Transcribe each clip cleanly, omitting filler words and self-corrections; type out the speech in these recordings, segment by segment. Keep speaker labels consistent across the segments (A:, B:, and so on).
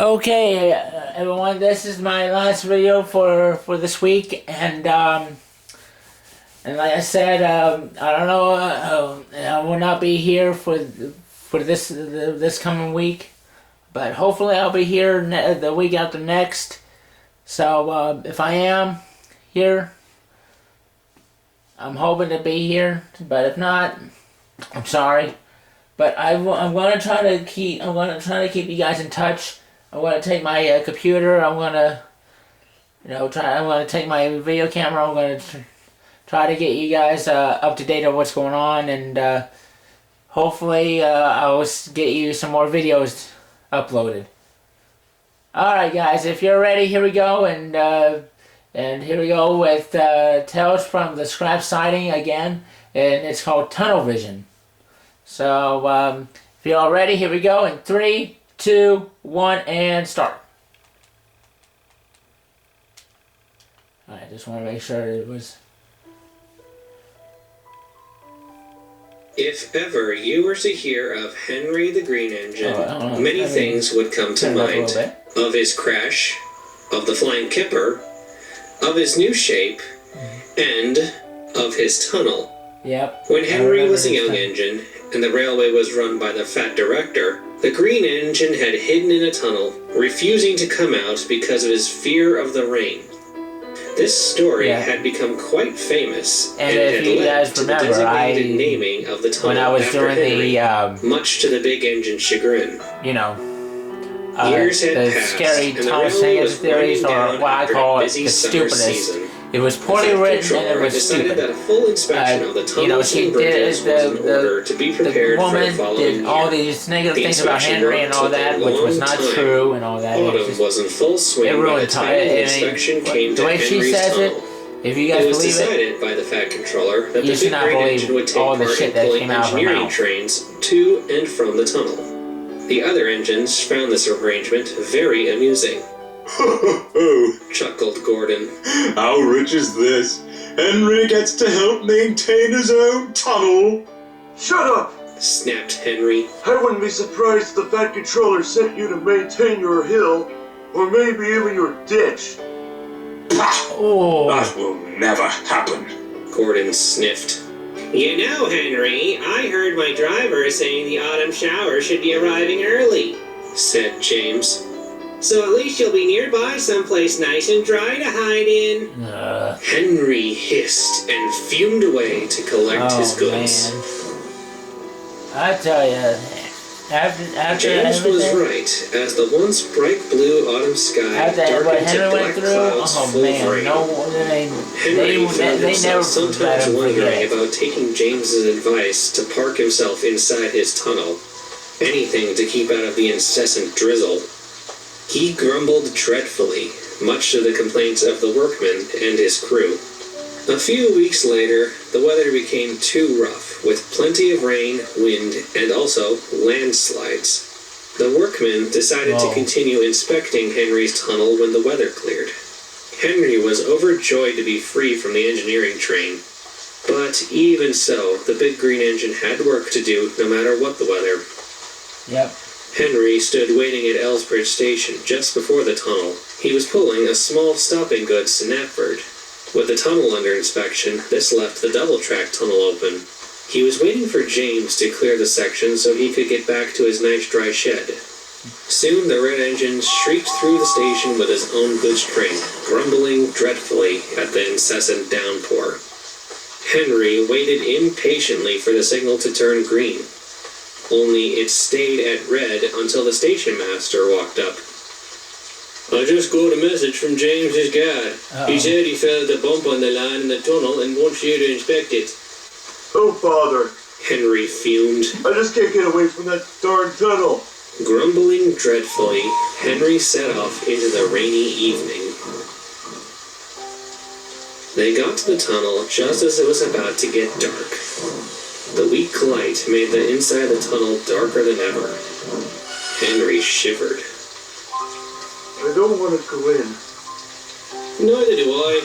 A: Okay, everyone, this is my last video for this week, and like I said, I don't know, I will not be here for this coming week, but hopefully I'll be here the week after next. So if I am here, I'm hoping to be here, but if not, I'm sorry. But I'm gonna try to keep you guys in touch. I'm gonna take my computer. I'm gonna, I'm gonna take my video camera. I'm gonna try to get you guys up to date on what's going on, and hopefully I'll get you some more videos uploaded. All right, guys. If you're ready, here we go, and here we go with Tales from the Scrap Sighting again, and it's called Tunnel Vision. So if you're all ready, here we go in 3, 2, 1, and start. Alright, just want to make sure it was...
B: If ever you were to hear of Henry the Green Engine, many things would come to mind. Of his crash, of the flying kipper, of his new shape, and of his tunnel.
A: Yep.
B: When Henry was a young engine, and the railway was run by the fat director, the Green Engine had hidden in a tunnel, refusing to come out because of his fear of the rain. This story had become quite famous, and it had led to the designated naming of the tunnel
A: when I was
B: after
A: doing
B: Henry, much to the big engine's chagrin.
A: You know,
B: Years had
A: the
B: passed,
A: scary
B: and the
A: Thomas
B: railway
A: Sanger
B: was
A: theories,
B: winding
A: or
B: down
A: what I
B: after
A: call
B: a
A: it,
B: busy
A: the
B: summer
A: stupidest.
B: season.
A: It was poorly written and it was
B: decided
A: stupid.
B: that a full inspection of the tunnels and bridges was in order to be prepared for the following year.
A: Did all these negative things about Henry and all that, which was not true and all that.
B: Autumn was in full swing by the time the inspection came to Henry's tunnel.
A: If you guys
B: it was
A: believe
B: decided by the Fat Controller that
A: you
B: the big Green Engine would take
A: all the
B: part
A: shit
B: in
A: that
B: pulling
A: came out of her
B: engineering
A: mouth.
B: trains to and from the tunnel. The other engines found this arrangement very amusing.
C: Oh,
B: chuckled Gordon.
C: How rich is this? Henry gets to help maintain his own tunnel.
D: Shut up!
B: Snapped Henry.
D: I wouldn't be surprised if the Fat Controller sent you to maintain your hill, or maybe even your ditch.
A: Oh.
C: That will never happen.
B: Gordon sniffed. You know, Henry, I heard my driver saying the autumn shower should be arriving early, said James. So at least you'll be nearby someplace nice and dry to hide in. Henry hissed and fumed away to collect his goods.
A: Man. I tell you, after
B: James was right, as the once bright blue autumn sky darkened to black clouds full of rain. Henry found himself sometimes wondering about taking James's advice to park himself inside his tunnel. Anything to keep out of the incessant drizzle. He grumbled dreadfully, much to the complaints of the workmen and his crew. A few weeks later, the weather became too rough, with plenty of rain, wind, and also landslides. The workmen decided to continue inspecting Henry's tunnel when the weather cleared. Henry was overjoyed to be free from the engineering train. But even so, the big Green Engine had work to do no matter what the weather.
A: Yep.
B: Henry stood waiting at Elsbridge Station just before the tunnel. He was pulling a small stopping goods to Knapford. With the tunnel under inspection, this left the double-track tunnel open. He was waiting for James to clear the section so he could get back to his nice dry shed. Soon the red engine shrieked through the station with his own goods train, grumbling dreadfully at the incessant downpour. Henry waited impatiently for the signal to turn green. Only it stayed at red until the station master walked up. I just got a message from James's guy. He said he felt a bump on the line in the tunnel and wants you to inspect it.
D: Oh, bother.
B: Henry fumed.
D: I just can't get away from that darn tunnel.
B: Grumbling dreadfully, Henry set off into the rainy evening. They got to the tunnel just as it was about to get dark. The weak light made the inside of the tunnel darker than ever. Henry shivered.
D: I don't want to go in.
B: Neither do I,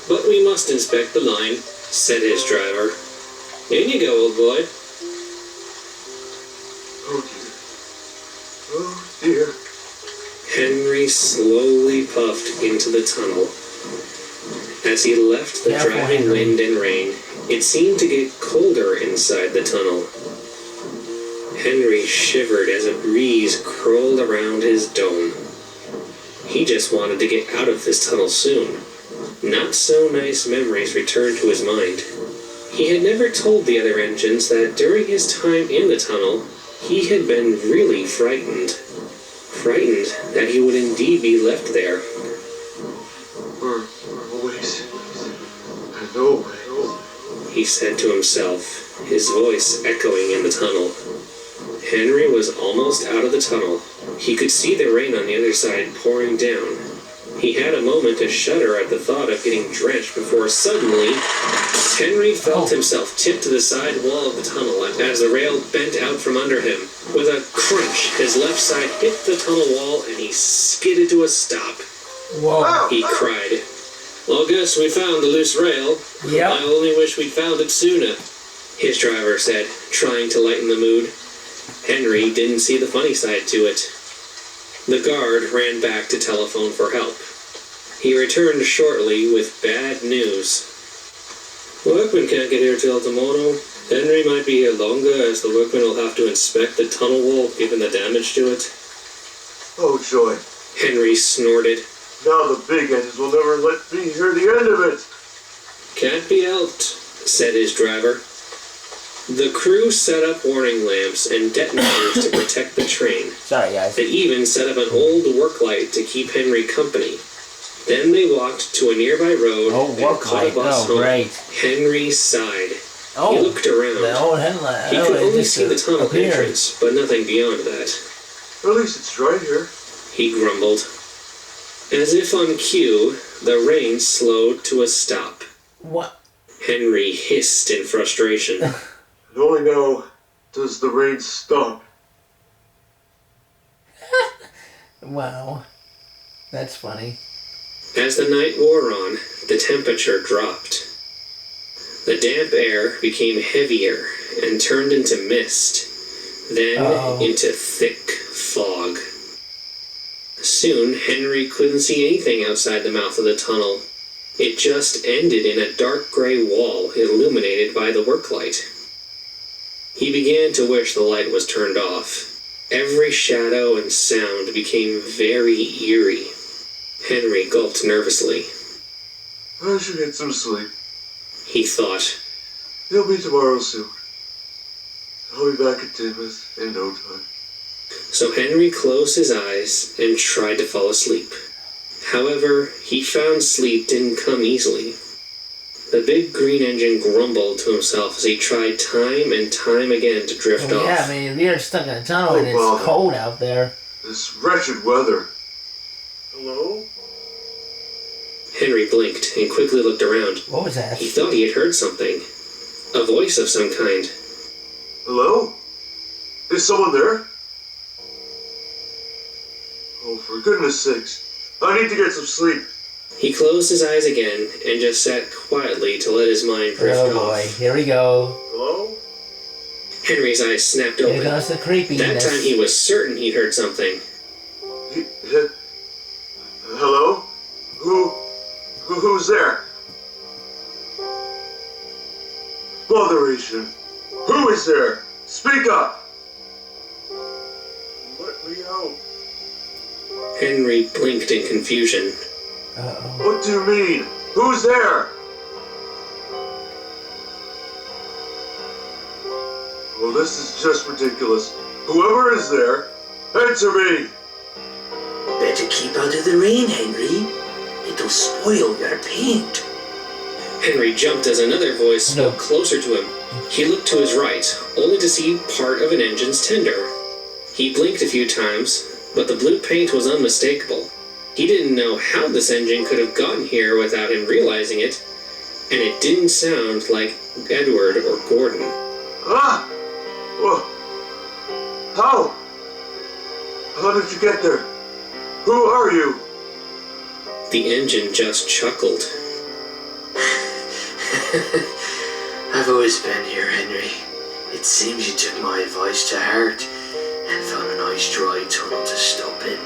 B: but we must inspect the line, said his driver. In you go, old boy.
D: Oh dear. Oh dear.
B: Henry slowly puffed into the tunnel. As he left the driving wind and rain, it seemed to get colder inside the tunnel. Henry shivered as a breeze curled around his dome. He just wanted to get out of this tunnel soon. Not so nice memories returned to his mind. He had never told the other engines that during his time in the tunnel, he had been really frightened. Frightened that he would indeed be left there.
D: We're always... I know.
B: He said to himself, his voice echoing in the tunnel. Henry was almost out of the tunnel. He could see the rain on the other side pouring down. He had a moment to shudder at the thought of getting drenched before suddenly, Henry felt himself tip to the side wall of the tunnel as the rail bent out from under him. With a crunch, his left side hit the tunnel wall and he skidded to a stop.
A: Whoa.
B: He cried. Well, guess we found the loose rail.
A: Yep.
B: I only wish we'd found it sooner, his driver said, trying to lighten the mood. Henry didn't see the funny side to it. The guard ran back to telephone for help. He returned shortly with bad news. Workmen can't get here till tomorrow. Henry might be here longer as the workmen will have to inspect the tunnel wall given the damage to it.
D: Oh, joy.
B: Henry snorted.
D: Now the big engines will never let me hear the end of it.
B: Can't be helped, said his driver. The crew set up warning lamps and detonators to protect the train.
A: Sorry, guys.
B: They even set up an old work light to keep Henry company. Then they walked to a nearby road and caught a bus home.
A: Great.
B: Henry sighed.
A: Oh,
B: he looked around.
A: The old headlight.
B: He could only see the tunnel entrance, but nothing beyond that.
D: At least it's right here.
B: He grumbled. As if on cue, the rain slowed to a stop.
A: What?
B: Henry hissed in frustration.
D: And only now does the rain stop.
A: Wow. That's funny.
B: As the night wore on, the temperature dropped. The damp air became heavier and turned into mist, then into thick fog. Soon, Henry couldn't see anything outside the mouth of the tunnel. It just ended in a dark gray wall illuminated by the work light. He began to wish the light was turned off. Every shadow and sound became very eerie. Henry gulped nervously.
D: I should get some sleep.
B: He thought.
D: He'll be tomorrow soon. I'll be back at Timoth in no time.
B: So Henry closed his eyes and tried to fall asleep. However, he found sleep didn't come easily. The big green engine grumbled to himself as he tried time and time again to drift off.
A: Yeah, I mean, if you're stuck in a tunnel and it's cold out there.
D: This wretched weather. Hello?
B: Henry blinked and quickly looked around.
A: What was that?
B: He thought he had heard something. A voice of some kind.
D: Hello? Is someone there? Oh, for goodness sakes. I need to get some sleep.
B: He closed his eyes again and just sat quietly to let his mind drift off.
A: Oh boy, here we go.
D: Hello?
B: Henry's eyes snapped open.
A: Here goes the creepiness.
B: That time he was certain he'd heard something.
D: Hello? Who's there? Botheration. Who is there? Speak up! Let me out.
B: Henry blinked in confusion.
A: Uh-oh.
D: What do you mean? Who's there? Well, this is just ridiculous. Whoever is there, answer me!
E: Better keep out of the rain, Henry. It'll spoil your paint.
B: Henry jumped as another voice spoke closer to him. He looked to his right, only to see part of an engine's tender. He blinked a few times, but the blue paint was unmistakable. He didn't know how this engine could have gotten here without him realizing it, and it didn't sound like Edward or Gordon.
D: Ah! Whoa! How? How did you get there? Who are you?
B: The engine just chuckled.
E: I've always been here, Henry. It seems you took my advice to heart and found a nice dry tunnel to stop in.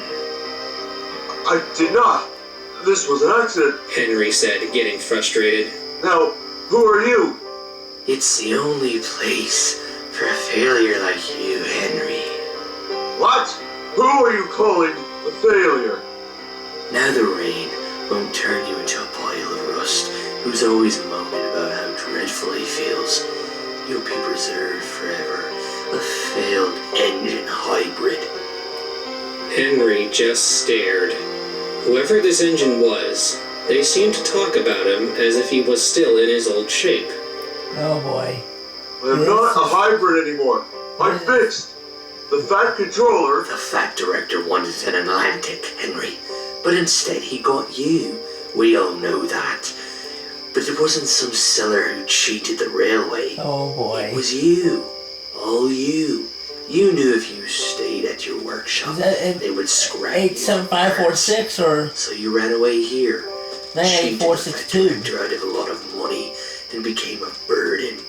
D: I did not. This was an accident.
B: Henry said, getting frustrated.
D: Now, who are you?
E: It's the only place for a failure like you, Henry.
D: What? Who are you calling a failure?
E: Now the rain won't turn you into a pile of rust who's always moaning about how dreadful he feels. You'll be preserved forever, a failed engine hybrid.
B: Henry just stared. Whoever this engine was, they seemed to talk about him as if he was still in his old shape.
A: Oh boy.
D: I'm not a hybrid anymore. I'm fixed. The Fat Controller...
E: The Fat Director wanted an Atlantic, Henry, but instead he got you. We all know that. But it wasn't some seller who cheated the railway.
A: Oh boy.
E: It was you. All you. You knew if you stayed at your workshop, they would scrap
A: 87546 or...
E: So you ran away here.
A: 98462.
E: Cheated the Fat Director out of a lot of money and became a burden.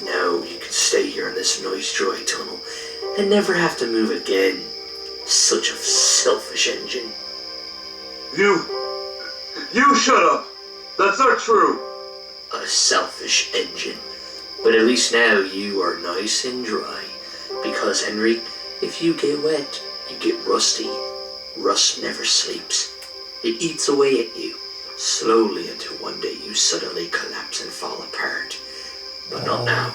E: Now you can stay here in this nice dry tunnel and never have to move again. Such a selfish engine.
D: You shut up. That's not true.
E: A selfish engine. But at least now you are nice and dry. Because, Henry, if you get wet, you get rusty. Rust never sleeps. It eats away at you, slowly until one day you suddenly collapse and fall apart. But not now.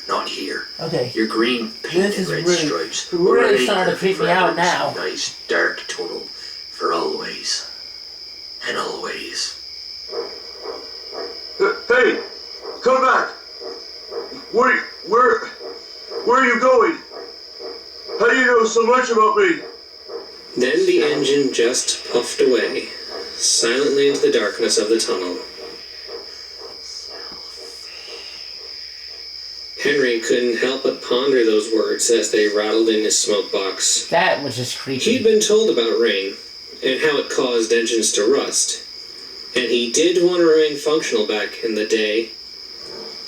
E: Not here.
A: Okay.
E: Your green paint and red stripes
A: really starting to creep me out now.
E: Nice dark tunnel for always. And always.
D: Hey! Come back! Where are you going? How do you know so much about me?
B: Then the engine just puffed away, silently into the darkness of the tunnel. Henry couldn't help but ponder those words as they rattled in his smoke box.
A: That was just creepy.
B: He'd been told about rain, and how it caused engines to rust. And he did want to remain functional back in the day.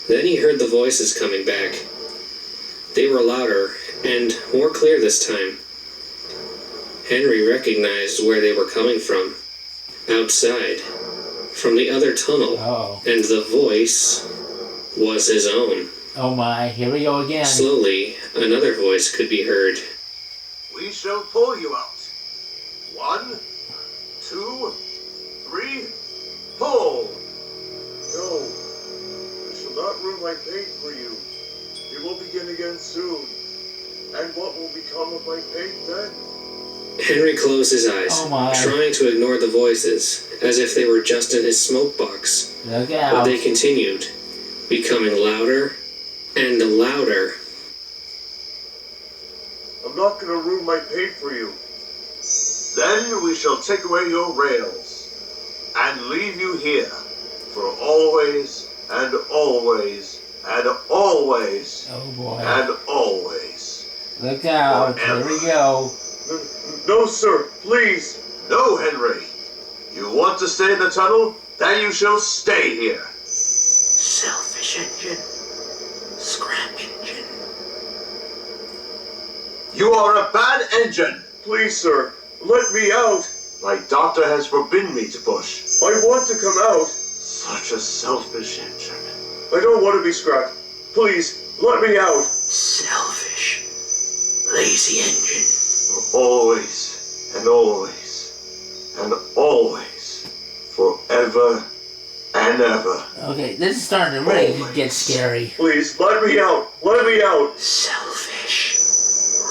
B: Then he heard the voices coming back. They were louder and more clear this time. Henry recognized where they were coming from. Outside. From the other tunnel.
A: Oh.
B: And the voice was his own.
A: Oh my, here we go again.
B: Slowly, another voice could be heard.
D: We shall pull you out. 1, 2, 3, pull! No, I shall not ruin my paint for you. It will begin again soon. And what will become of my paint then?
B: Henry closed his eyes, trying to ignore the voices, as if they were just in his smoke box.
A: Look out.
B: But they continued, becoming louder and louder.
D: I'm not going to ruin my paint for you. Then we shall take away your rails and leave you here for always and always and always
A: oh boy.
D: and always.
A: Look out.
D: Forever.
A: Here we go.
D: No, sir, please. No, Henry. You want to stay in the tunnel? Then you shall stay here.
E: Selfish engine. Scrap engine.
D: You are a bad engine. Please, sir, let me out. My doctor has forbidden me to push. I want to come out. Such a selfish engine. I don't want to be scrapped. Please, let me out.
E: Selfish. Lazy engine.
D: For always and always and always. Forever and ever.
A: Okay, this is starting to really get scary.
D: Please, let me out. Let me out.
E: Selfish.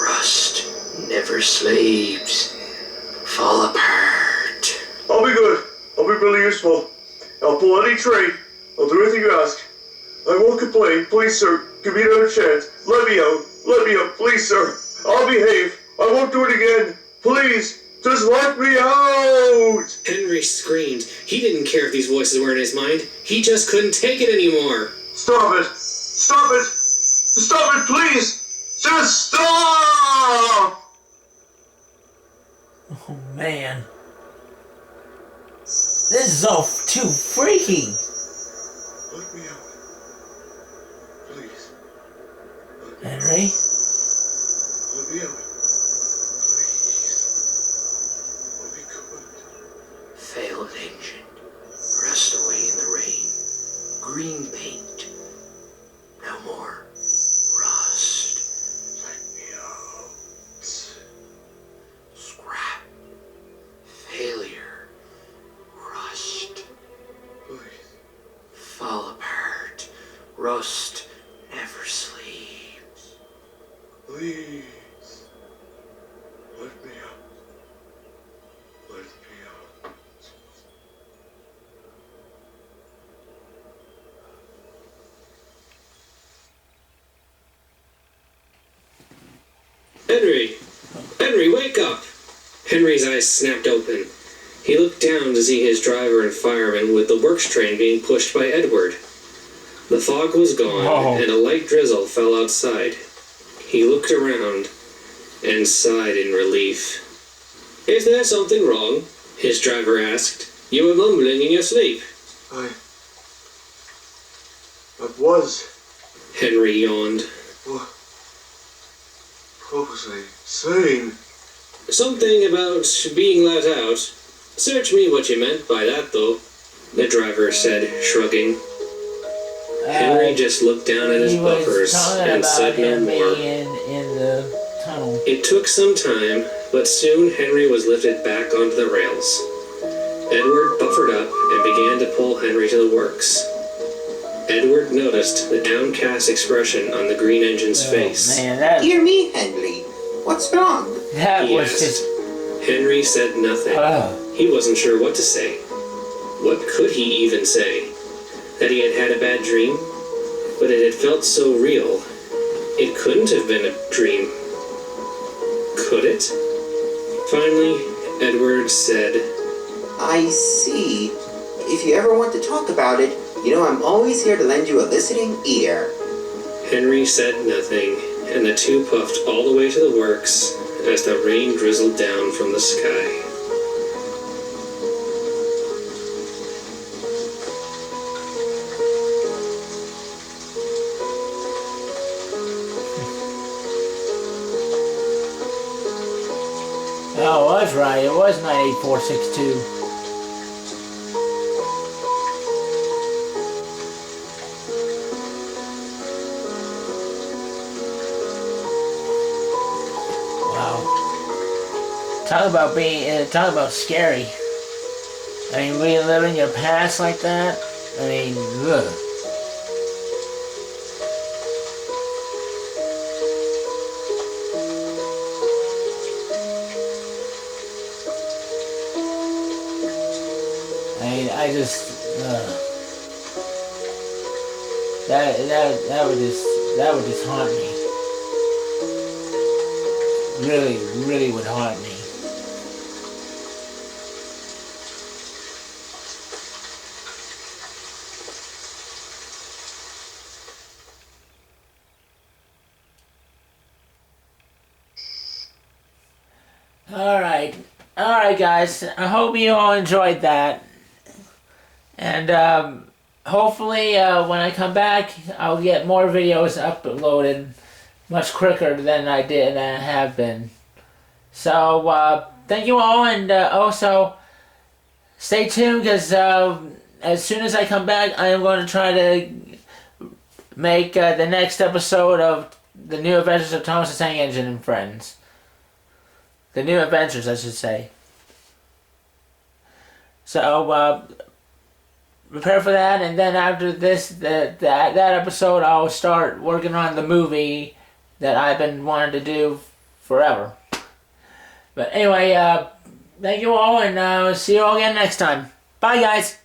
E: Rust never sleeps. Fall apart.
D: I'll be good. I'll be really useful. I'll pull any trade. I'll do anything you ask. I won't complain. Please, sir, give me another chance. Let me out. Let me out. Please, sir. I'll behave. I won't do it again. Please, just let me out.
B: Henry screamed. He didn't care if these voices were in his mind. He just couldn't take it anymore.
D: Stop it. Stop it. Stop it, please. Just stop.
A: Oh man. This is all too freaky.
D: Let me out. Please.
A: Henry?
D: Let me out. Please. I'll be good.
E: rust never sleeps.
D: Please. Let me up. Let me up.
B: Henry! Henry, wake up! Henry's eyes snapped open. He looked down to see his driver and fireman with the works train being pushed by Edward. The fog was gone, and a light drizzle fell outside. He looked around and sighed in relief. Is there something wrong? His driver asked. You were mumbling in your sleep.
D: I was.
B: Henry yawned.
D: What was I saying?
B: Something about being let out. Search me what you meant by that, though, the driver said, shrugging. Henry just looked down at his buffers and said no more.
A: In the tunnel.
B: It took some time, but soon Henry was lifted back onto the rails. Edward buffered up and began to pull Henry to the works. Edward noticed the downcast expression on the green engine's face.
A: Man,
E: Dear me, Henry. What's wrong?
A: that was just...
B: Henry said nothing. He wasn't sure what to say. What could he even say? That he had had a bad dream? But it had felt so real. It couldn't have been a dream. Could it? Finally, Edward said,
F: I see. If you ever want to talk about it, you know I'm always here to lend you a listening ear.
B: Henry said nothing, and the two puffed all the way to the works as the rain drizzled down from the sky.
A: Oh, I was right. It was 98462. Talk about scary. I mean, reliving your past like that. I mean, ugh. I mean, I just that would just haunt me. Really would haunt me. Alright guys, I hope you all enjoyed that. And hopefully when I come back, I'll get more videos uploaded much quicker than I have been. So thank you all, and also stay tuned, because as soon as I come back, I am going to try to make the next episode of The New Adventures of Thomas the Tank Engine and Friends. The New Adventures, I should say. So, prepare for that, and then after this, that episode, I'll start working on the movie that I've been wanting to do forever. But anyway, thank you all, and see you all again next time. Bye, guys!